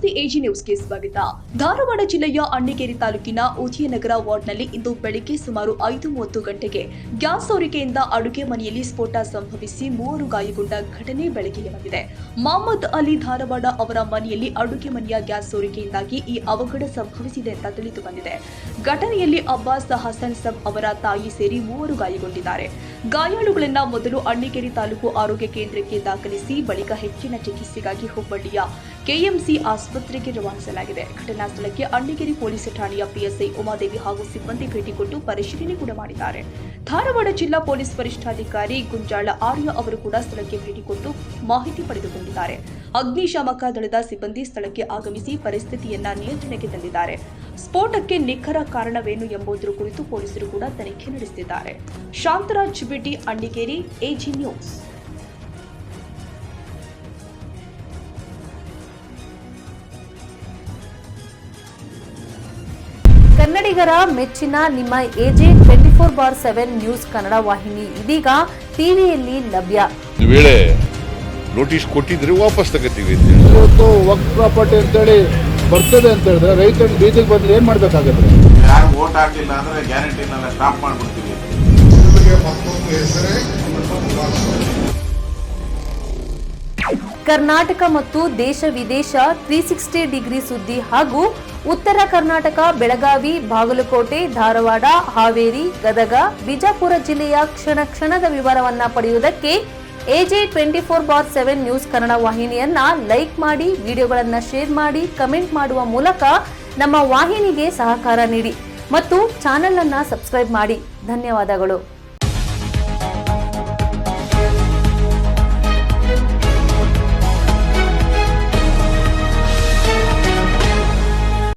ನಮಸ್ತೆ ಎಜಿ ನ್ಯೂಸ್ಗೆ ಸ್ವಾಗತ. ಧಾರವಾಡ ಜಿಲ್ಲೆಯ ಅಣ್ಣಿಗೇರಿ ತಾಲೂಕಿನ ಉದಯನಗರ ವಾರ್ಡ್ನಲ್ಲಿ ಇಂದು ಬೆಳಿಗ್ಗೆ ಸುಮಾರು 5:30 ಗಂಟೆಗೆ ಗ್ಯಾಸ್ ಸೋರಿಕೆಯಿಂದ ಅಡುಗೆ ಮನೆಯಲ್ಲಿ ಸ್ಫೋಟ ಸಂಭವಿಸಿ 3 ಗಾಯಗೊಂಡ ಘಟನೆ ಬೆಳಕಿಗೆ ಬಂದಿದೆ. ಮೊಹಮ್ಮದ್ ಅಲಿ ಧಾರವಾಡ ಅವರ ಮನೆಯಲ್ಲಿ ಅಡುಗೆ ಮನೆಯ ಗ್ಯಾಸ್ ಸೋರಿಕೆಯಿಂದಾಗಿ ಈ ಅವಘಡ ಸಂಭವಿಸಿದೆ ಅಂತ ತಿಳಿದು ಬಂದಿದೆ. ಘಟನೆಯಲ್ಲಿ ಅಬ್ಬಾಸ್ ಹಸನ್ ಸಬ್ ಅವರ ತಾಯಿ ಸೇರಿ 3 ಗಾಯಗೊಂಡಿದ್ದಾರೆ. ಗಾಯಾಳುಗಳನ್ನ ಮೊದಲು ಅಣ್ಣಿಗೇರಿ ತಾಲೂಕು ಆರೋಗ್ಯ ಕೇಂದ್ರಕ್ಕೆ ದಾಖಲಿಸಿ ಬಳಿಕ ಹೆಚ್ಚಿನ ಚಿಕಿತ್ಸೆಗಾಗಿ ಹುಬ್ಬಳ್ಳಿಯ ಕೆಎಂಸಿ ಆಸ್ಪತ್ರೆಗೆ ರವಾನಿಸಲಾಗಿದೆ. ಘಟನಾ ಸ್ಥಳಕ್ಕೆ ಅಣ್ಣಿಗೇರಿ ಪೊಲೀಸ್ ಠಾಣೆಯ ಪಿಎಸ್ಐ ಉಮಾದೇವಿ ಹಾಗೂ ಸಿಬ್ಬಂದಿ ಭೇಟಿ ಕೊಟ್ಟು ಪರಿಶೀಲನೆ ಕೂಡ ಮಾಡಿದ್ದಾರೆ. ಧಾರವಾಡ ಜಿಲ್ಲಾ ಪೊಲೀಸ್ ವರಿಷ್ಠಾಧಿಕಾರಿ ಗುಂಜಾಳ ಆರ್ಯ ಅವರು ಕೂಡ ಸ್ಥಳಕ್ಕೆ ಭೇಟಿ ಕೊಟ್ಟು ಮಾಹಿತಿ ಪಡೆದುಕೊಂಡಿದ್ದಾರೆ. ಅಗ್ನಿಶಾಮಕ ದಳದ ಸಿಬ್ಬಂದಿ ಸ್ಥಳಕ್ಕೆ ಆಗಮಿಸಿ ಪರಿಸ್ಥಿತಿಯನ್ನ ನಿಯಂತ್ರಣಕ್ಕೆ ತಂದಿದ್ದಾರೆ. ಸ್ಫೋಟಕ್ಕೆ ನಿಖರ ಕಾರಣವೇನು ಎಂಬುದರ ಕುರಿತು ಪೊಲೀಸರು ಕೂಡ ತನಿಖೆ ನಡೆಸುತ್ತಿದ್ದಾರೆ. ಶಾಂತರಾಜ್ ಬಿಡಿ, ಅಣ್ಣಿಗೇರಿ, ಎಜಿ ನ್ಯೂಸ್. ಕನ್ನಡಿಗರ ಮೆಚ್ಚಿನ ನಿಮ್ಮ ಎಜೆ 24/7 ನ್ಯೂಸ್ ಕನ್ನಡ ವಾಹಿನಿ ಇದೀಗ ಟಿವಿಯಲ್ಲಿ ಲಭ್ಯ. ವೇಳೆ ನೋಟಿಸ್ ಕೊಟ್ಟಿದ್ರೆ ವಾಪಸ್ ತಗೋತೀವಿ. ಇವತ್ತು ವಕ್ಫ್ ಪ್ರಾಪರ್ಟಿ ಅಂತೇಳಿ ಬರ್ತದೆ ಅಂತ ಹೇಳಿದ್ರೆ ರೈತರು ಬೀದಿಗೆ ಬಂದ್ರೆ ಏನ್ ಮಾಡ್ಬೇಕಾಗತ್ತೆ? ಯಾರು ವೋಟ್ ಹಾಕಿಲ್ಲ ಅಂದ್ರೆ ಗ್ಯಾರಂಟಿನೆಲ್ಲ ಸ್ಟಾಪ್ ಮಾಡ್ಬಿಡ್ತೀವಿ. ಕರ್ನಾಟಕ ಮತ್ತು ದೇಶ ವಿದೇಶ 360 ಡಿಗ್ರಿ ಸುದ್ದಿ ಹಾಗೂ ಉತ್ತರ ಕರ್ನಾಟಕ, ಬೆಳಗಾವಿ, ಬಾಗಲಕೋಟೆ, ಧಾರವಾಡ, ಹಾವೇರಿ, ಗದಗ, ಬಿಜಾಪುರ ಜಿಲ್ಲೆಯ ಕ್ಷಣ ಕ್ಷಣದ ವಿವರವನ್ನ ಪಡೆಯುವುದಕ್ಕೆ ಎಜೆ 24/7 ನ್ಯೂಸ್ ಕನ್ನಡ ವಾಹಿನಿಯನ್ನ ಲೈಕ್ ಮಾಡಿ, ವಿಡಿಯೋಗಳನ್ನ ಶೇರ್ ಮಾಡಿ, ಕಮೆಂಟ್ ಮಾಡುವ ಮೂಲಕ ನಮ್ಮ ವಾಹಿನಿಗೆ ಸಹಕಾರ ನೀಡಿ ಮತ್ತು ಚಾನೆಲ್ ಅನ್ನ ಸಬ್ಸ್ಕ್ರೈಬ್ ಮಾಡಿ. ಧನ್ಯವಾದಗಳು.